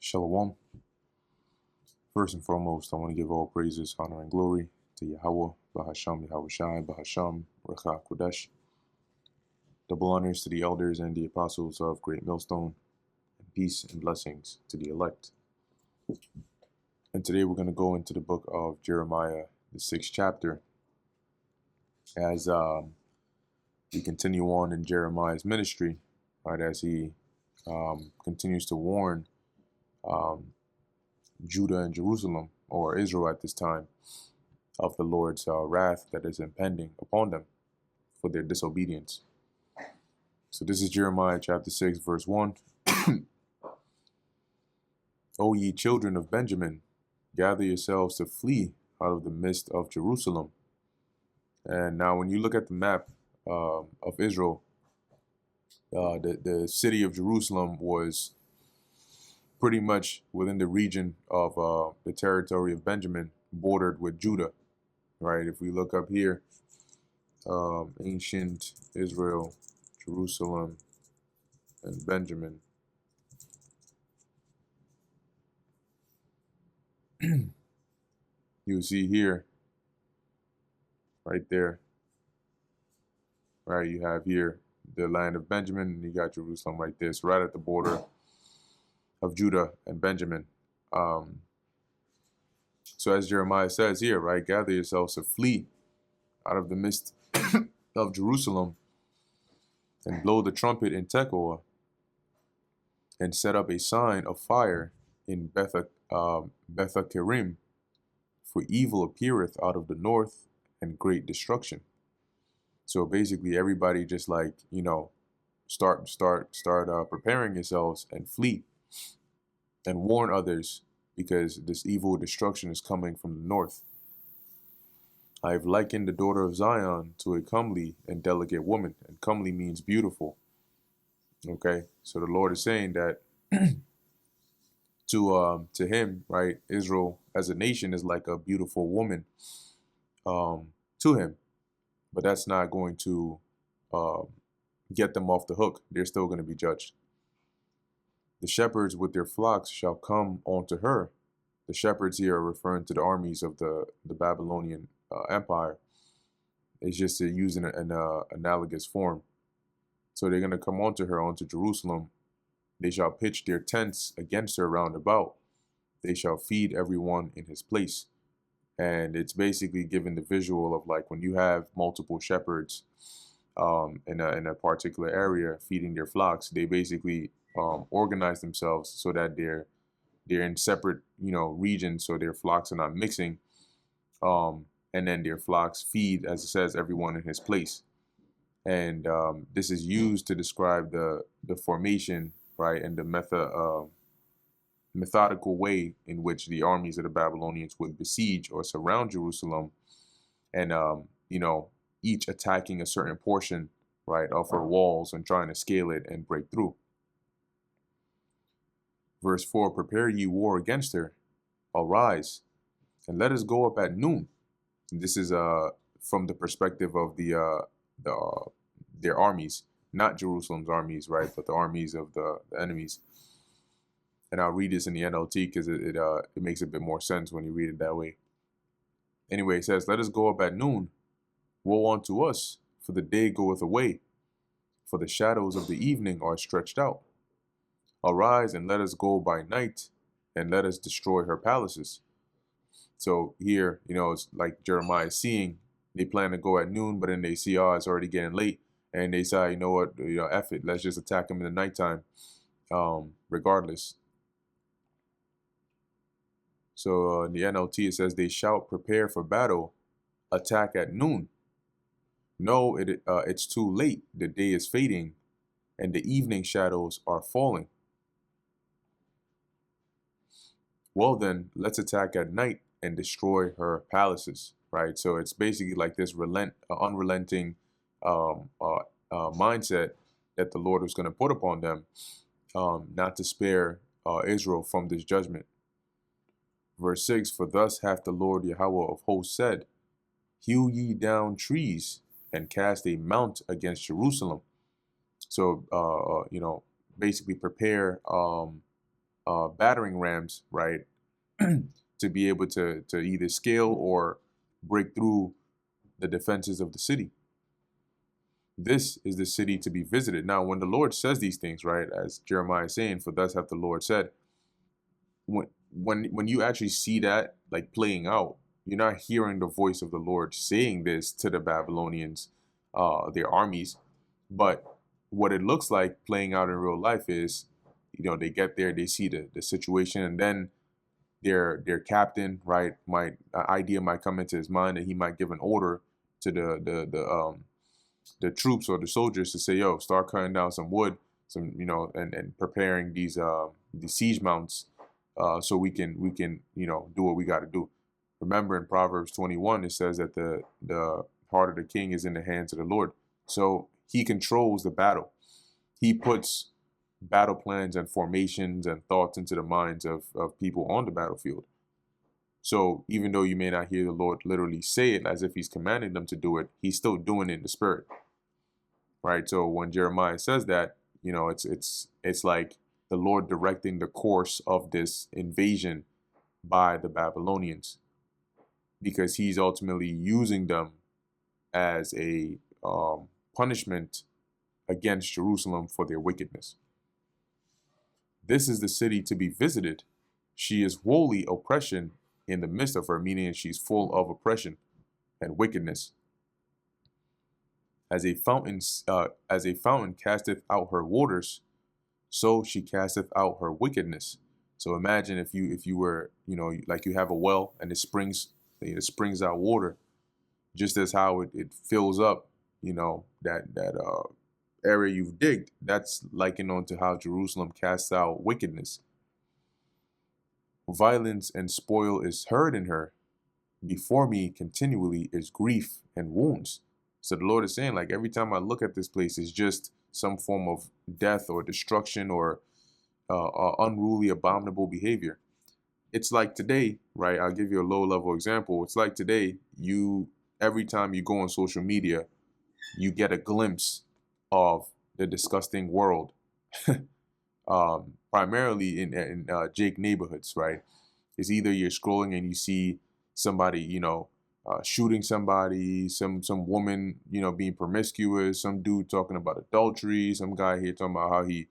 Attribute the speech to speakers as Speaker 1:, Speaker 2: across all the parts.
Speaker 1: Shalom. First and foremost, I want to give all praises, honor, and glory to Yahweh, Bahasham, Yahweh Shai, Bahasham, Recha Kodesh. Double honors to the elders and the apostles of Great Millstone, and peace and blessings to the elect. And today we're going to go into the book of Jeremiah, the 6th chapter, as we continue on in Jeremiah's ministry, right, as he continues to warn Judah and Jerusalem, or Israel at this time, of the Lord's wrath that is impending upon them for their disobedience. So this is Jeremiah chapter 6, verse 1. O ye children of Benjamin, gather yourselves to flee out of the midst of Jerusalem. And now when you look at the map of Israel, the city of Jerusalem was pretty much within the region of the territory of Benjamin, bordered with Judah, right? If we look up here, ancient Israel, Jerusalem, and Benjamin. You see here, right there, right? You have here the land of Benjamin, and you got Jerusalem right there. So right at the border of Judah and Benjamin. So as Jeremiah says here, right, gather yourselves to flee out of the midst of Jerusalem, and blow the trumpet in Tekoa, and set up a sign of fire in Bethakerim, for evil appeareth out of the north, and great destruction. So basically everybody just like, start preparing yourselves and flee and warn others, because this evil destruction is coming from the north. I have likened the daughter of Zion to a comely and delicate woman, and comely means beautiful. Okay, so the Lord is saying that to him, right, Israel as a nation is like a beautiful woman to him, but that's not going to get them off the hook. They're still going to be judged. The shepherds with their flocks shall come unto her. The shepherds here are referring to the armies of the Babylonian Empire. It's just to use an analogous form. So they're going to come onto her, onto Jerusalem. They shall pitch their tents against her round about. They shall feed everyone in his place. And it's basically giving the visual of like when you have multiple shepherds in a particular area feeding their flocks, they basically organize themselves so that they're in separate, regions, so their flocks are not mixing. And then their flocks feed, as it says, everyone in his place. And this is used to describe the formation, right, and the methodical way in which the armies of the Babylonians would besiege or surround Jerusalem, and each attacking a certain portion, right, of her walls and trying to scale it and break through. Verse 4, prepare ye war against her, arise, and let us go up at noon. And this is from the perspective of their armies, not Jerusalem's armies, right, but the armies of the enemies. And I'll read this in the NLT because it makes a bit more sense when you read it that way. Anyway, it says, let us go up at noon. Woe unto us, for the day goeth away, for the shadows of the evening are stretched out. Arise, and let us go by night, and let us destroy her palaces. So here, it's like Jeremiah is seeing, they plan to go at noon, but then they see, it's already getting late. And they say, you know what, F it, let's just attack them in the nighttime, regardless. So in the NLT, it says, they shout, prepare for battle, attack at noon. No, it's too late. The day is fading, and the evening shadows are falling. Well then, let's attack at night and destroy her palaces, right? So it's basically like this unrelenting mindset that the Lord was going to put upon them, not to spare Israel from this judgment. Verse 6, for thus hath the Lord Yahweh of hosts said, hew ye down trees and cast a mount against Jerusalem. So, basically prepare battering rams, right, to be able to either scale or break through the defenses of the city. This is the city to be visited. Now, when the Lord says these things, right, as Jeremiah is saying, for thus hath the Lord said, when you actually see that like playing out, you're not hearing the voice of the Lord saying this to the Babylonians, their armies, but what it looks like playing out in real life is, they get there, they see the situation, and then their captain, right, might idea might come into his mind, and he might give an order to the troops or the soldiers to say, yo, start cutting down some wood, and preparing these siege mounts, so we can do what we got to do. Remember, in Proverbs 21, it says that the heart of the king is in the hands of the Lord. So he controls the battle. He puts battle plans and formations and thoughts into the minds of people on the battlefield. So even though you may not hear the Lord literally say it as if he's commanding them to do it, he's still doing it in the spirit. Right? So when Jeremiah says that, it's like the Lord directing the course of this invasion by the Babylonians, because he's ultimately using them as a punishment against Jerusalem for their wickedness. This is the city to be visited. She is wholly oppression in the midst of her, meaning she's full of oppression and wickedness. As a fountain casteth out her waters, so she casteth out her wickedness. So imagine if you were, like you have a well and it springs out water, just as how it fills up, that area you've digged. That's likened on to how Jerusalem casts out wickedness. Violence and spoil is heard in her. Before me continually is grief and wounds. So the Lord is saying, like, every time I look at this place, it's just some form of death or destruction or unruly, abominable behavior. It's like today, right? I'll give you a low-level example. It's like today, every time you go on social media, you get a glimpse of the disgusting world, primarily in Jake neighborhoods, right? It's either you're scrolling and you see somebody, shooting somebody, some woman, being promiscuous, some dude talking about adultery, some guy here talking about how he,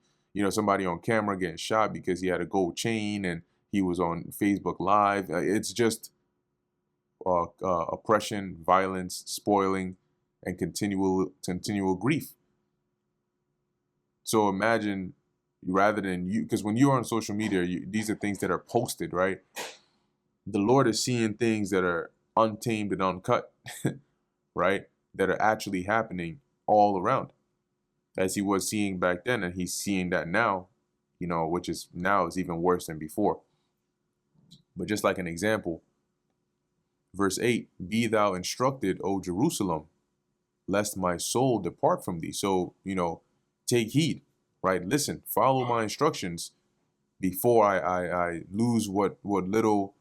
Speaker 1: somebody on camera getting shot because he had a gold chain and he was on Facebook Live. It's just oppression, violence, spoiling, and continual grief. So imagine, rather than you, because when you're on social media, these are things that are posted, right? The Lord is seeing things that are untamed and uncut, right? That are actually happening all around, as he was seeing back then, and he's seeing that now, which is now is even worse than before. But just like an example, verse 8, be thou instructed, O Jerusalem, lest my soul depart from thee. So, take heed, right? Listen, follow my instructions before I lose what little,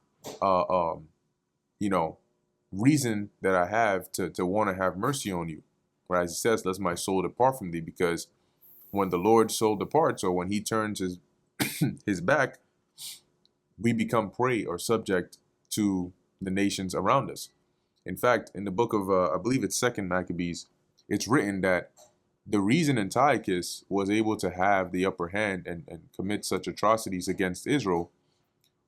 Speaker 1: reason that I have to want to have mercy on you. Right? As he says, lest my soul depart from thee, because when the Lord's soul departs, or when he turns his his back, we become prey or subject to the nations around us. In fact, in the book of, I believe it's 2nd Maccabees, it's written that the reason Antiochus was able to have the upper hand and commit such atrocities against Israel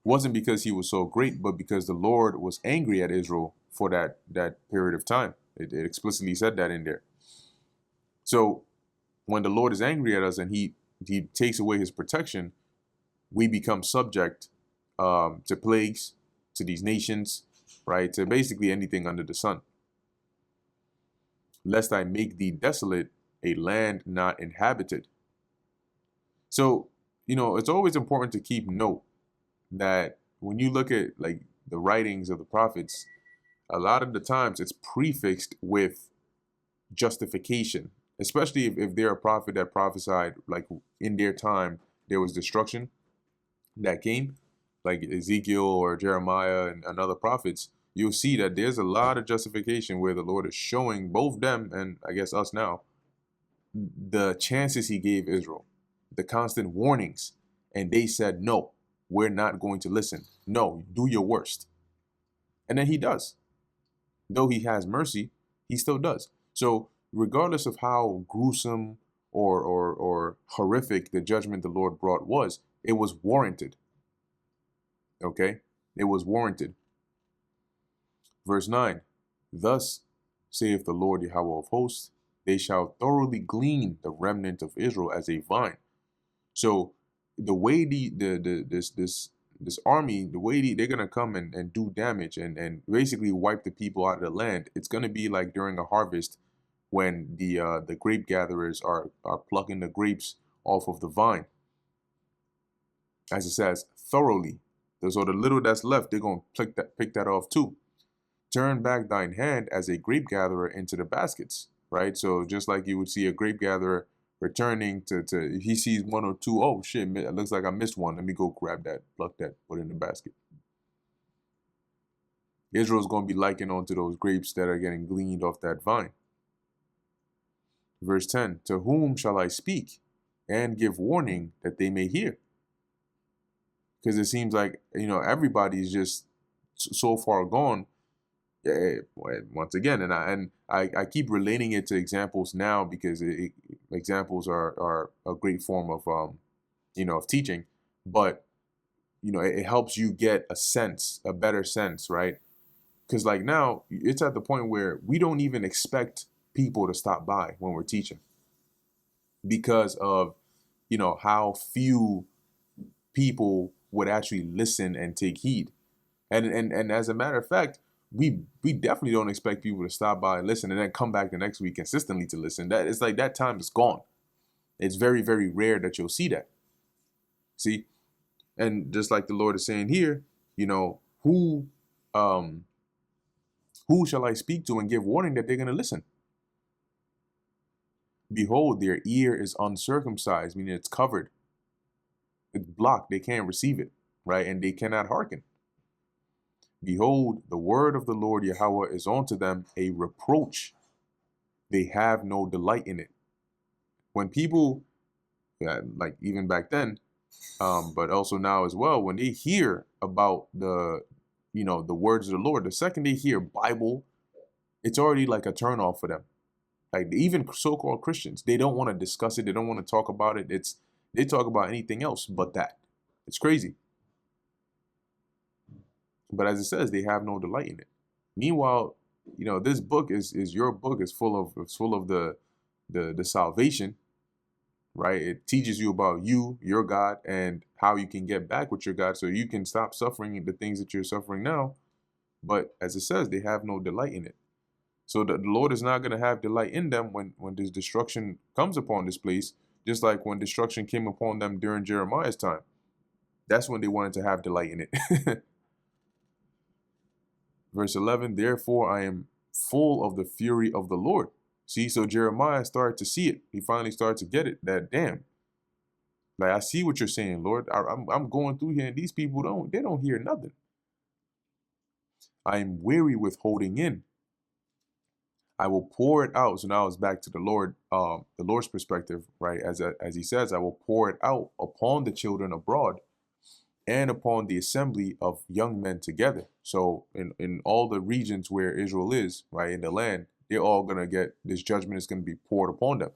Speaker 1: wasn't because he was so great, but because the Lord was angry at Israel for that period of time. It explicitly said that in there. So when the Lord is angry at us and he takes away his protection, we become subject to plagues, to these nations, right? To basically anything under the sun. Lest I make thee desolate, a land not inhabited. So, it's always important to keep note that when you look at like the writings of the prophets, a lot of the times it's prefixed with justification, especially if they're a prophet that prophesied like in their time there was destruction that came, like Ezekiel or Jeremiah and other prophets. You'll see that there's a lot of justification where the Lord is showing both them and I guess us now the chances he gave Israel, the constant warnings, And they said, no, we're not going to listen. No, do your worst. And then he does. Though he has mercy, he still does. So regardless of how gruesome or horrific the judgment the Lord brought was, it was warranted. Okay? It was warranted. Verse 9, thus saith the Lord Yahweh of hosts, they shall thoroughly glean the remnant of Israel as a vine. So the way this army, the way they're gonna come and do damage and basically wipe the people out of the land, it's gonna be like during a harvest when the grape gatherers are plucking the grapes off of the vine. As it says, thoroughly. So the little that's left, they're gonna pick that off too. Turn back thine hand as a grape gatherer into the baskets, right? So just like you would see a grape gatherer returning to if he sees one or two, oh shit, it looks like I missed one. Let me go grab that, pluck that, put it in the basket. Israel's going to be likened onto those grapes that are getting gleaned off that vine. Verse 10, to whom shall I speak and give warning that they may hear? Because it seems like, everybody's just so far gone. Once again, and I keep relating it to examples now because examples are a great form of of teaching, but it helps you get a better sense, right? Because like now it's at the point where we don't even expect people to stop by when we're teaching because of how few people would actually listen and take heed, and as a matter of fact, we definitely don't expect people to stop by and listen and then come back the next week consistently to listen. That it's like that time is gone. It's very, very rare that you'll see that. See? And just like the Lord is saying here, who shall I speak to and give warning that they're going to listen? Behold, their ear is uncircumcised, meaning it's covered. It's blocked. They can't receive it, right? And they cannot hearken. Behold, the word of the Lord Yahweh is unto them a reproach. They have no delight in it. When people, like even back then, but also now as well, when they hear about the words of the Lord, the second they hear Bible, it's already like a turnoff for them. Like even so-called Christians, they don't want to discuss it. They don't want to talk about it. They talk about anything else but that. It's crazy. But as it says, they have no delight in it. Meanwhile, this book is your book. It's full of the salvation, right? It teaches you about you, your God, and how you can get back with your God so you can stop suffering the things that you're suffering now. But as it says, they have no delight in it. So the Lord is not going to have delight in them when this destruction comes upon this place, just like when destruction came upon them during Jeremiah's time. That's when they wanted to have delight in it. Verse 11, therefore I am full of the fury of the Lord. See, so Jeremiah started to see it. He finally started to get it, that damn. Like, I see what you're saying, Lord. I'm going through here and these people don't hear nothing. I am weary with holding in. I will pour it out. So now it's back to the Lord, the Lord's perspective, right? As he says, I will pour it out upon the children abroad and upon the assembly of young men together. So in all the regions where Israel is, right, in the land, they're all going to get, this judgment is going to be poured upon them.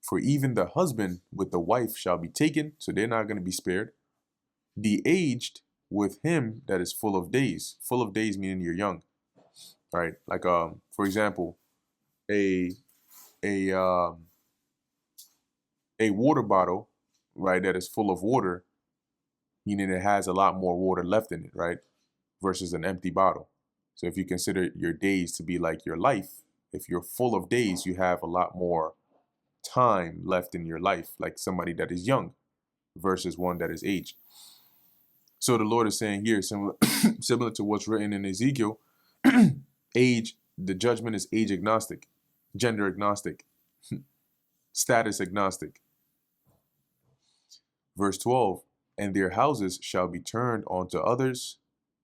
Speaker 1: For even the husband with the wife shall be taken, so they're not going to be spared. The aged with him that is full of days meaning you're young, right? Like, for example, a water bottle, right, that is full of water, meaning it has a lot more water left in it, right? Versus an empty bottle. So if you consider your days to be like your life, if you're full of days, you have a lot more time left in your life, like somebody that is young versus one that is aged. So the Lord is saying here, similar to what's written in Ezekiel, age, the judgment is age agnostic, gender agnostic, status agnostic. Verse 12, and their houses shall be turned onto others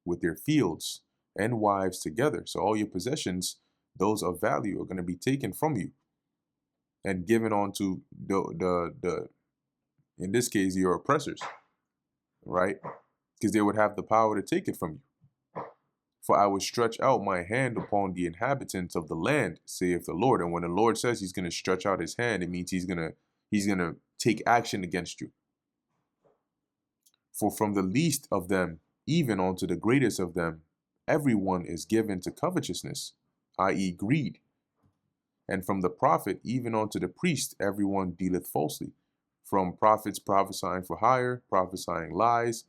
Speaker 1: with their fields and wives together. So all your possessions, those of value, are going to be taken from you and given onto the in this case, your oppressors, right? Because they would have the power to take it from you. For I will stretch out my hand upon the inhabitants of the land, saith the Lord. And when the Lord says he's going to stretch out his hand, it means he's going to take action against you. For from the least of them, even unto the greatest of them, everyone is given to covetousness, i.e. greed. And from the prophet, even unto the priest, everyone dealeth falsely. From prophets prophesying for hire, prophesying lies,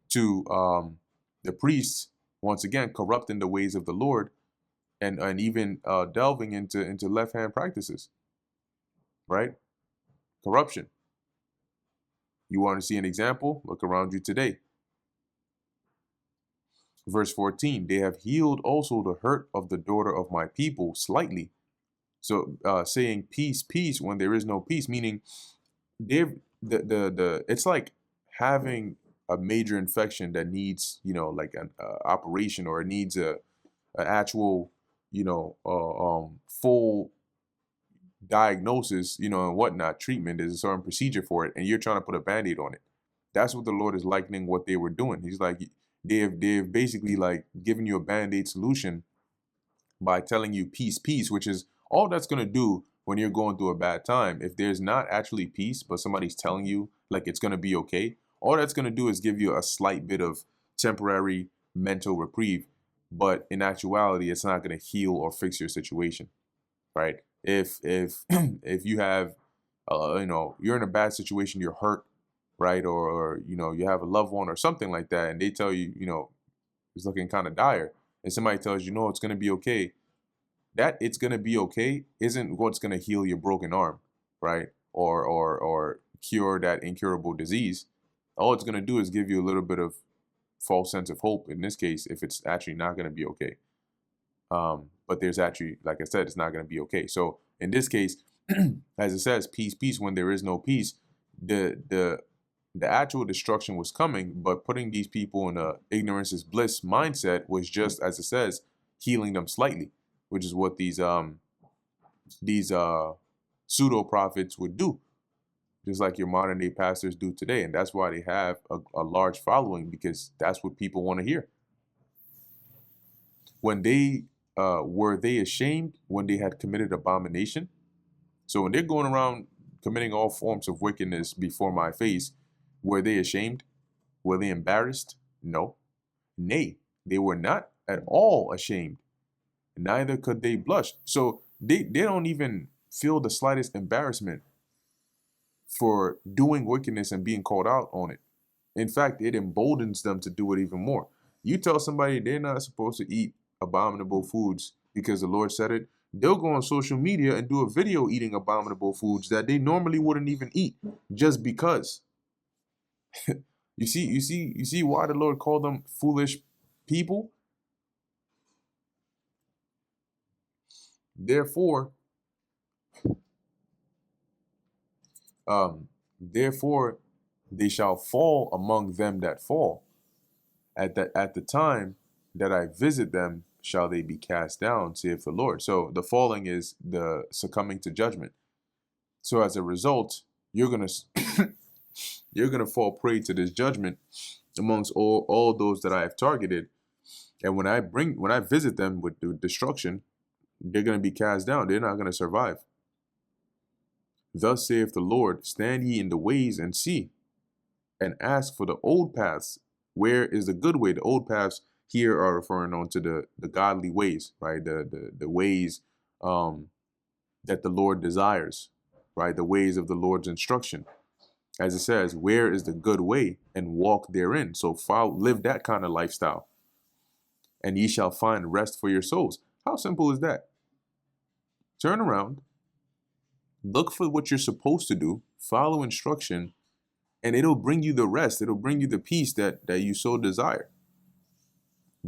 Speaker 1: to the priests, once again, corrupting the ways of the Lord, and even delving into left-hand practices, right? Corruption. You want to see an example? Look around you today. Verse 14, they have healed also the hurt of the daughter of my people slightly. So saying peace, peace, when there is no peace, meaning they've it's like having a major infection that needs, like an operation, or it needs an actual, full diagnosis, and whatnot, treatment. There's a certain procedure for it, and you're trying to put a band-aid on it. That's what the Lord is likening what they were doing. He's like, they've basically like given you a band-aid solution by telling you peace, peace, which is all that's going to do when you're going through a bad time. If there's not actually peace, but somebody's telling you like it's going to be okay, all that's going to do is give you a slight bit of temporary mental reprieve. But in actuality, it's not going to heal or fix your situation, right? If if you have, you're in a bad situation, you're hurt, right? Or you have a loved one or something like that, and they tell you, it's looking kind of dire, and somebody tells you, no, it's going to be okay. That it's going to be okay isn't what's going to heal your broken arm, right? Or cure that incurable disease. All it's going to do is give you a little bit of false sense of hope, in this case, if it's actually not going to be okay. But there's actually, like I said, it's not going to be okay. So in this case, as it says, peace, peace, when there is no peace, the actual destruction was coming, but putting these people in a ignorance is bliss mindset was just, as it says, healing them slightly, which is what these pseudo prophets would do, just like your modern day pastors do today. And that's why they have a large following, because that's what people want to hear. When they were they ashamed when they had committed abomination? So when they're going around committing all forms of wickedness before my face, were they ashamed? Were they embarrassed? No. Nay, they were not at all ashamed. Neither could they blush. So they don't even feel the slightest embarrassment for doing wickedness and being called out on it. In fact, it emboldens them to do it even more. You tell somebody they're not supposed to eat abominable foods because the Lord said it, they'll go on social media and do a video eating abominable foods that they normally wouldn't even eat, just because. You see why the Lord called them foolish people? Therefore, they shall fall among them that fall. At the time that I visit them, shall they be cast down, saith the Lord. So the falling is the succumbing to judgment. So as a result, you're gonna fall prey to this judgment amongst all those that I have targeted. And when I visit them with the destruction, they're gonna be cast down. They're not gonna survive. Thus saith the Lord, stand ye in the ways and see, and ask for the old paths. Where is the good way? The old paths here are referring on to the godly ways, right? The ways that the Lord desires, right? The ways of the Lord's instruction. As it says, where is the good way, and walk therein. So live that kind of lifestyle, and ye shall find rest for your souls. How simple is that? Turn around, look for what you're supposed to do, follow instruction, and it'll bring you the rest. It'll bring you the peace that you so desire.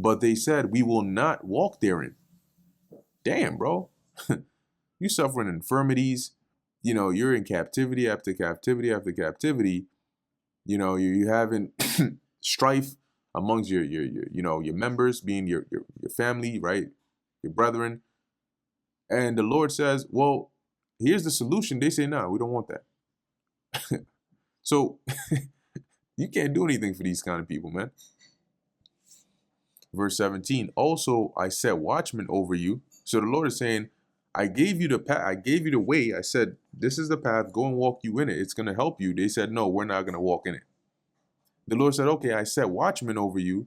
Speaker 1: But they said, we will not walk therein. Damn, bro. You suffering infirmities. You're in captivity after captivity after captivity. You're having strife amongst your members, being your family, right? Your brethren. And the Lord says, well, here's the solution. They say, no, we don't want that. So you can't do anything for these kind of people, man. Verse 17, also I set watchmen over you. So the Lord is saying, I gave you the path, I gave you the way. I said, this is the path, go and walk you in it. It's going to help you. They said, no, we're not going to walk in it. The Lord said, okay, I set watchmen over you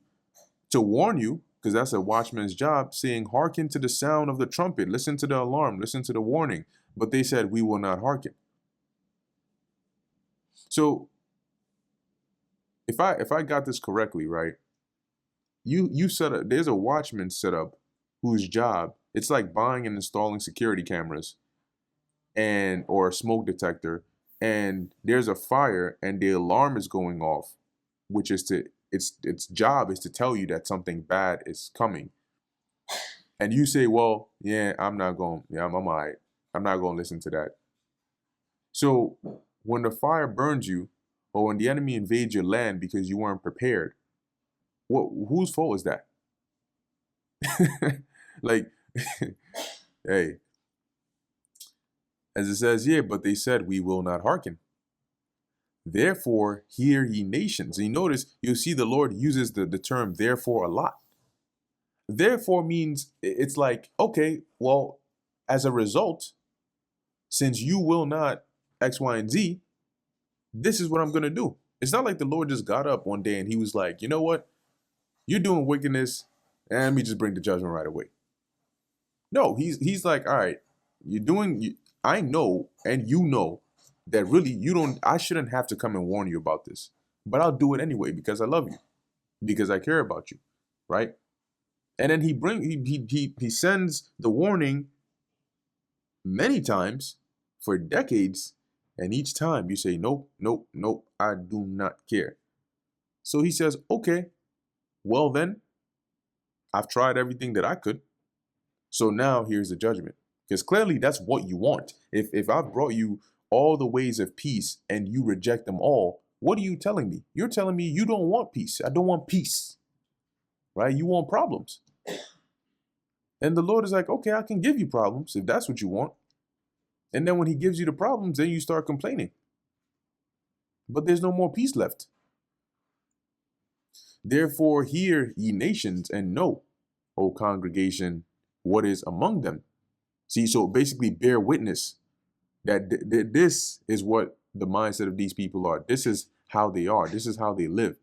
Speaker 1: to warn you, because that's a watchman's job, saying, hearken to the sound of the trumpet, listen to the alarm, listen to the warning. But they said, we will not hearken. So if I got this correctly, right? You set up, there's a watchman set up whose job, it's like buying and installing security cameras and or a smoke detector, and there's a fire and the alarm is going off, which is to its job is to tell you that something bad is coming. And you say, well, yeah, I'm all right. I'm not going to listen to that. So when the fire burns you, or when the enemy invades your land because you weren't prepared, whose fault is that? Like, hey, as it says, yeah, but they said, we will not hearken. Therefore, hear ye nations. And you notice, you'll see the Lord uses the term therefore a lot. Therefore means it's like, okay, well, as a result, since you will not X, Y, and Z, this is what I'm going to do. It's not like the Lord just got up one day and he was like, you know what? You're doing wickedness, and let me just bring the judgment right away. No, he's like, all right, I know, and you know that really I shouldn't have to come and warn you about this, but I'll do it anyway because I love you, because I care about you, right? And then he sends the warning many times for decades, and each time you say, nope, nope, nope, I do not care. So he says, okay, well then, I've tried everything that I could. So now here's the judgment. Because clearly that's what you want. If I've brought you all the ways of peace and you reject them all, what are you telling me? You're telling me you don't want peace. I don't want peace. Right? You want problems. And the Lord is like, okay, I can give you problems if that's what you want. And then when he gives you the problems, then you start complaining. But there's no more peace left. Therefore, hear ye nations and know, O congregation, what is among them. See, so basically bear witness that this is what the mindset of these people are. This is how they are. This is how they live.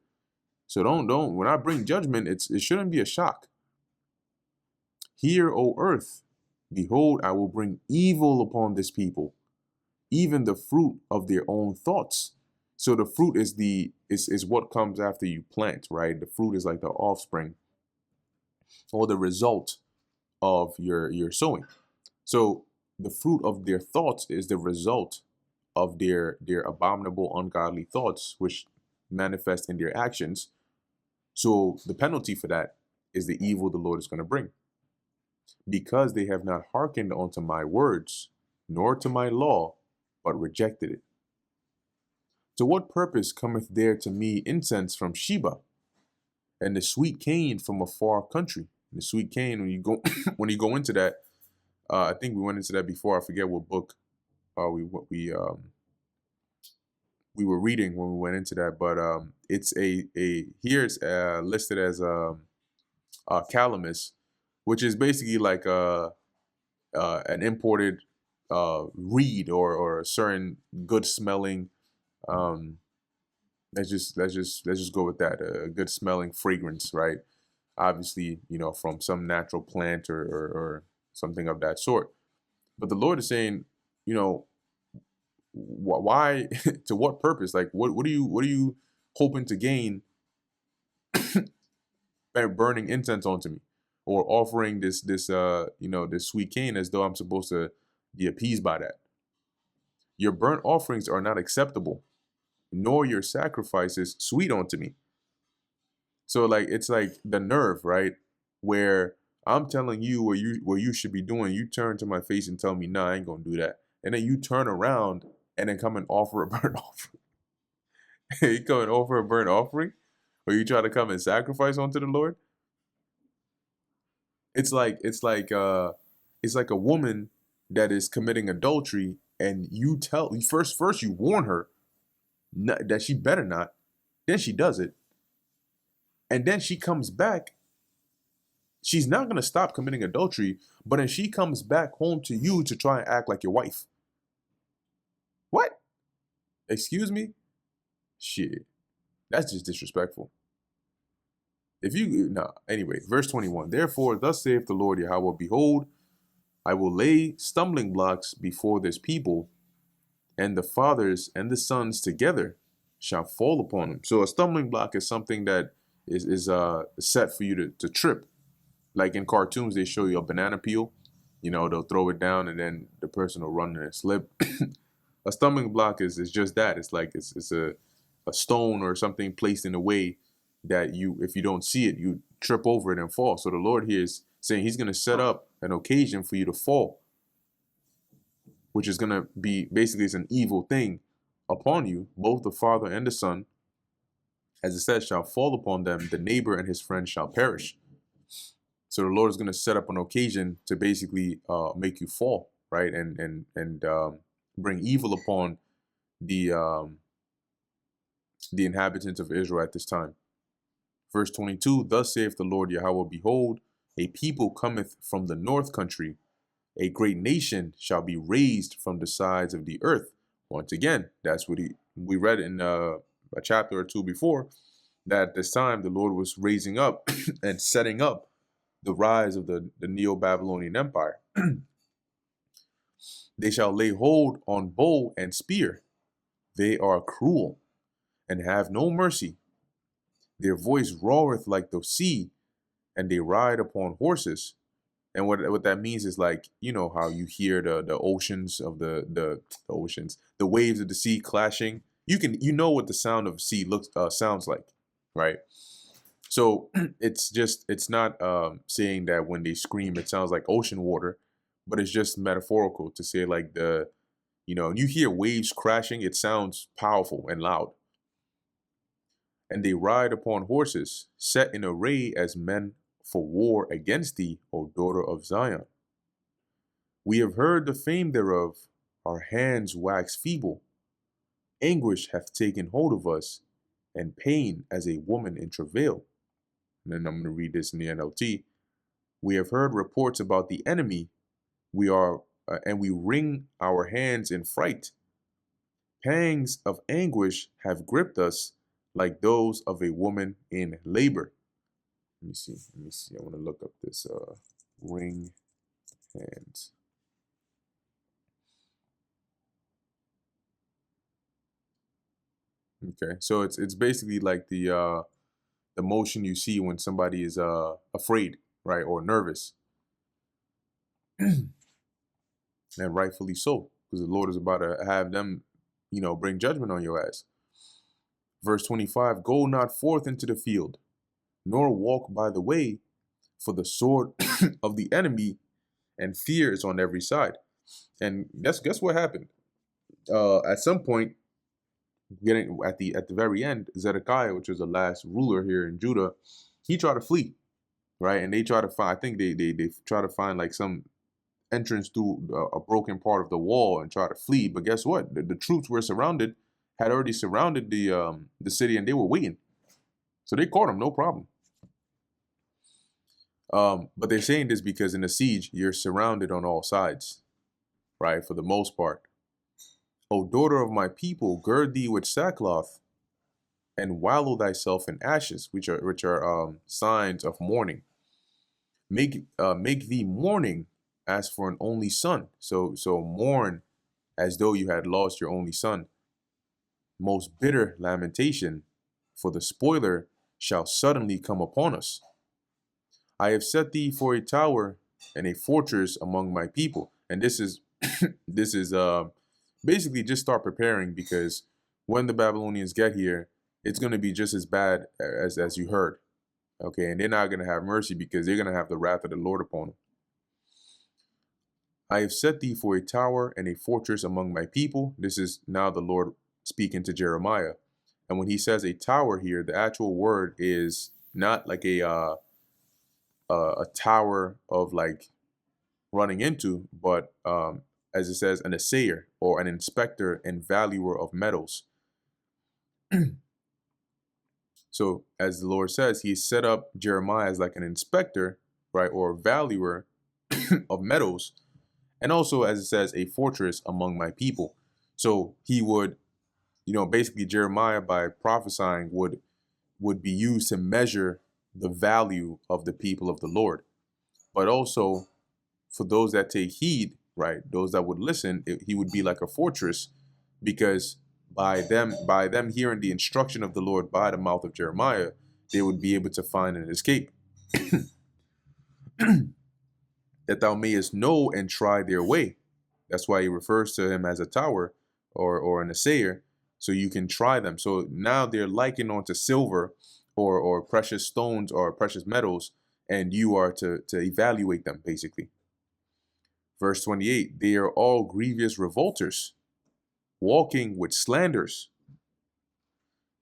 Speaker 1: So don't, when I bring judgment, it shouldn't be a shock. Hear, O earth, behold, I will bring evil upon this people, even the fruit of their own thoughts. So the fruit is what comes after you plant, right? The fruit is like the offspring or the result of your sowing. So the fruit of their thoughts is the result of their abominable, ungodly thoughts, which manifest in their actions. So the penalty for that is the evil the Lord is going to bring. Because they have not hearkened unto my words, nor to my law, but rejected it. To what purpose cometh there to me incense from Sheba, and the sweet cane from a far country? The sweet cane, when you go when you go into that, I think we went into that before. I forget what book we were reading when we went into that, but it's here it's listed as calamus, which is basically like an imported reed or a certain good smelling. Let's just go with that. A good smelling fragrance, right? Obviously, from some natural plant or something of that sort. But the Lord is saying, you know, why, to what purpose? Like, what are you hoping to gain by burning incense onto me, or offering this sweet cane as though I'm supposed to be appeased by that? Your burnt offerings are not acceptable, nor your sacrifices sweet unto me. So like it's like the nerve, right? Where I'm telling you what you should be doing, you turn to my face and tell me, nah, I ain't gonna do that. And then you turn around and then come and offer a burnt offering. You come and offer a burnt offering, or you try to come and sacrifice unto the Lord. It's like a woman that is committing adultery, and you first you warn her, that she better not. Then she does it. And then she comes back. She's not going to stop committing adultery, but then she comes back home to you to try and act like your wife. What? Excuse me? Shit. That's just disrespectful. Anyway, verse 21. Therefore, thus saith the Lord Yahweh, behold, I will lay stumbling blocks before this people, and the fathers and the sons together shall fall upon them. So a stumbling block is something that is set for you to trip. Like in cartoons, they show you a banana peel. They'll throw it down and then the person will run and slip. A stumbling block is just that. It's like it's a stone or something placed in a way that if you don't see it, you trip over it and fall. So the Lord here is saying he's going to set up an occasion for you to fall, which is going to be basically it's an evil thing upon you. Both the father and the son, as it says, shall fall upon them. The neighbor and his friend shall perish. So the Lord is going to set up an occasion to basically make you fall, right? And bring evil upon the inhabitants of Israel at this time. Verse 22, thus saith the Lord Yahweh, behold, a people cometh from the north country. A great nation shall be raised from the sides of the earth. Once again, that's what we read in a chapter or two before, that at this time the Lord was raising up and setting up the rise of the Neo-Babylonian Empire. They shall lay hold on bow and spear. They are cruel and have no mercy. Their voice roareth like the sea, and they ride upon horses. And what that means is like, how you hear the oceans of the oceans, the waves of the sea clashing. You know what the sound of sea sounds like, right? So it's not saying that when they scream it sounds like ocean water, but it's just metaphorical to say like you hear waves crashing, it sounds powerful and loud. And they ride upon horses, set in array as men for war against thee, O daughter of Zion. We have heard the fame thereof, our hands wax feeble. Anguish hath taken hold of us, and pain as a woman in travail. And then I'm going to read this in the NLT. We have heard reports about the enemy. And we wring our hands in fright. Pangs of anguish have gripped us like those of a woman in labor. Let me see. I want to look up this wring hands. Okay, so it's basically like the motion you see when somebody is afraid, right, or nervous, and rightfully so, because the Lord is about to have them, bring judgment on your ass. Verse 25: Go not forth into the field, nor walk by the way, for the sword of the enemy and fear is on every side. And guess what happened? At some point, getting at the very end, Zedekiah, which was the last ruler here in Judah, he tried to flee, right? And they try to find, I think they try to find like some entrance through a broken part of the wall and try to flee. But guess what? The troops had already surrounded the city, and they were waiting. So they caught him, no problem. But they're saying this because in a siege, you're surrounded on all sides, right? For the most part. O daughter of my people, gird thee with sackcloth, and wallow thyself in ashes, which are signs of mourning. Make thee mourning as for an only son. So mourn as though you had lost your only son. Most bitter lamentation, for the spoiler shall suddenly come upon us. I have set thee for a tower and a fortress among my people. And this is basically just start preparing, because when the Babylonians get here, it's going to be just as bad as you heard. Okay, and they're not going to have mercy, because they're going to have the wrath of the Lord upon them. I have set thee for a tower and a fortress among my people. This is now the Lord speaking to Jeremiah. And when he says a tower here, the actual word is not like a tower of like running into, but as it says, an assayer or an inspector and valuer of metals. So as the Lord says, he set up Jeremiah as like an inspector, right, or valuer of metals, and also, as it says, a fortress among my people. So he would, basically Jeremiah, by prophesying, would be used to measure the value of the people of the Lord. But also, for those that take heed, right, those that would listen, he would be like a fortress, because by them hearing the instruction of the Lord by the mouth of Jeremiah, they would be able to find an escape. That thou mayest know and try their way. That's why he refers to him as a tower, or an assayer, so you can try them. So now they're likened onto silver, or precious stones or precious metals, and you are to evaluate them, basically. Verse 28, they are all grievous revolters, walking with slanders.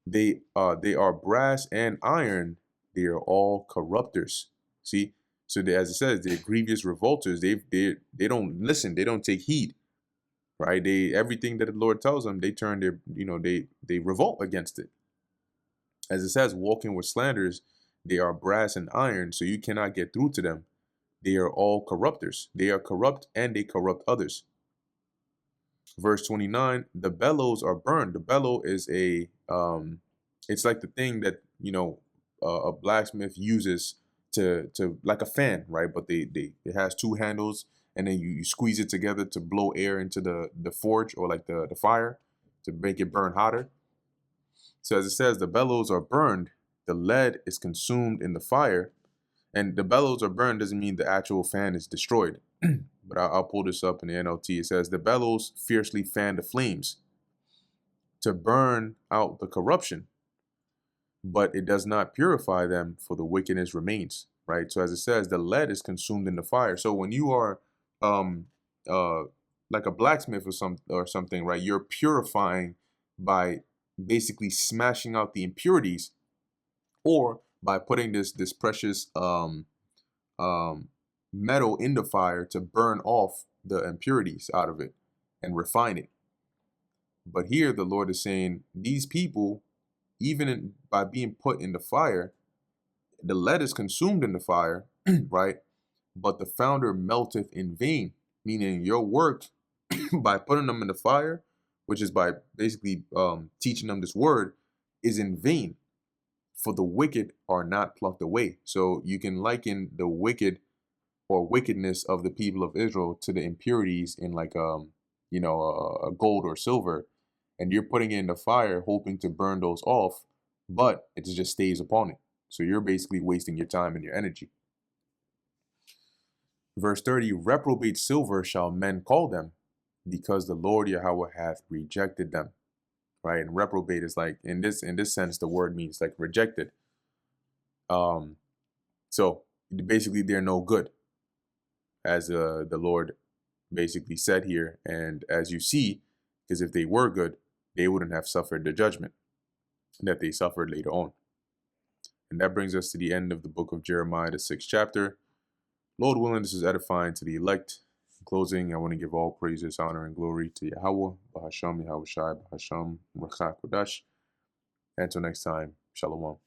Speaker 1: They are brass and iron, they are all corrupters. See, so as it says, they're grievous revolters. They don't listen, they don't take heed, right? They, everything that the Lord tells them, they turn their, they revolt against it. As it says, walking with slanders, they are brass and iron, so you cannot get through to them. They are all corrupters. They are corrupt and they corrupt others. Verse 29, the bellows are burned. The bellow is it's like the thing that, a blacksmith uses to like a fan, right? But it has two handles, and then you squeeze it together to blow air into the forge, or like the fire, to make it burn hotter. So as it says, the bellows are burned, the lead is consumed in the fire. And the bellows are burned doesn't mean the actual fan is destroyed. But I'll pull this up in the NLT. It says, the bellows fiercely fan the flames to burn out the corruption, but it does not purify them, for the wickedness remains. Right. So as it says, the lead is consumed in the fire. So when you are uh like a blacksmith or something, right, you're purifying by basically smashing out the impurities, or by putting this precious metal in the fire to burn off the impurities out of it and refine it. But here the Lord is saying, these people, by being put in the fire, the lead is consumed in the fire, right? But the founder melteth in vain, meaning your work by putting them in the fire, which is by basically teaching them this word, is in vain. For the wicked are not plucked away. So you can liken the wicked or wickedness of the people of Israel to the impurities in like a gold or silver, and you're putting it in the fire hoping to burn those off, but it just stays upon it. So you're basically wasting your time and your energy. Verse 30, reprobate silver shall men call them, because the Lord Yahweh hath rejected them. Right? And reprobate is like, in this sense, the word means like rejected. So basically they're no good, as the Lord basically said here. And as you see, because if they were good, they wouldn't have suffered the judgment that they suffered later on. And that brings us to the end of the book of Jeremiah, the 6th chapter. Lord willing, this is edifying to the elect. In closing, I want to give all praises, honor, and glory to Yahweh, Bahasham, Yahweh Shai, Bahasham, Rakha Kodash. Until next time, Shalom.